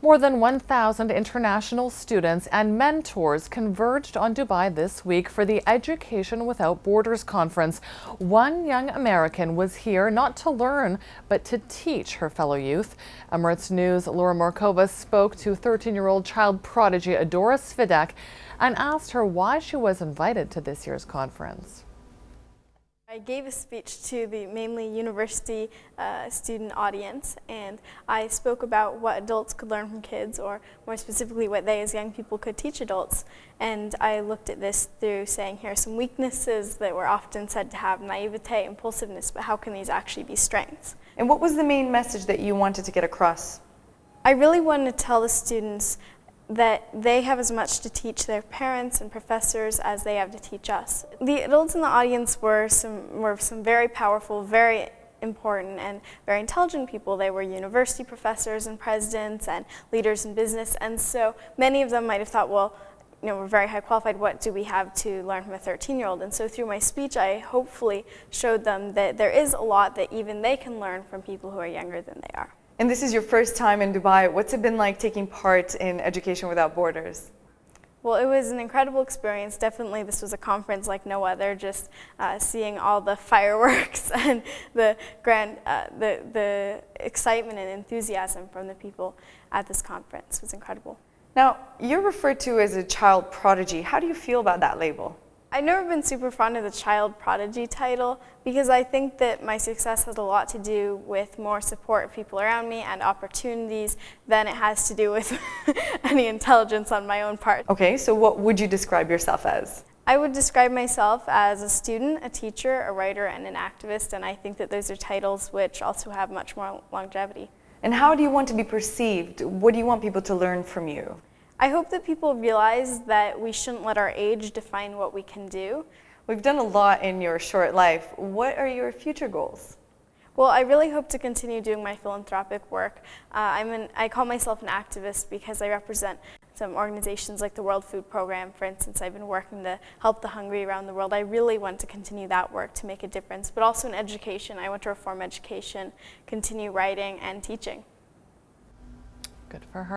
More than 1,000 international students and mentors converged on Dubai this week for the Education Without Borders conference. One young American was here not to learn, but to teach her fellow youth. Emirates News' Laura Morkova spoke to 13-year-old child prodigy Adora Svitak and asked her why she was invited to this year's conference. I gave a speech to the mainly university student audience, and I spoke about what adults could learn from kids, or more specifically what they as young people could teach adults. And I looked at this through saying, here are some weaknesses that we're often said to have: naivete, impulsiveness, but how can these actually be strengths? And what was the main message that you wanted to get across? I really wanted to tell the students that they have as much to teach their parents and professors as they have to teach us. The adults in the audience were some very powerful, very important, and very intelligent people. They were university professors and presidents and leaders in business, and so many of them might have thought, well, you know, we're very high qualified, what do we have to learn from a 13-year-old? And so through my speech, I hopefully showed them that there is a lot that even they can learn from people who are younger than they are. And this is your first time in Dubai. What's it been like taking part in Education Without Borders? Well, it was an incredible experience. Definitely this was a conference like no other. Just seeing all the fireworks and the excitement and enthusiasm from the people at this conference was incredible. Now, you're referred to as a child prodigy. How do you feel about that label? I've never been super fond of the child prodigy title because I think that my success has a lot to do with more support of people around me and opportunities than it has to do with any intelligence on my own part. Okay, so what would you describe yourself as? I would describe myself as a student, a teacher, a writer, and an activist, and I think that those are titles which also have much more longevity. And how do you want to be perceived? What do you want people to learn from you? I hope that people realize that we shouldn't let our age define what we can do. We've done a lot in your short life. What are your future goals? Well, I really hope to continue doing my philanthropic work. I call myself an activist because I represent some organizations like the World Food Program. For instance, I've been working to help the hungry around the world. I really want to continue that work to make a difference, but also in education. I want to reform education, continue writing and teaching. Good for her.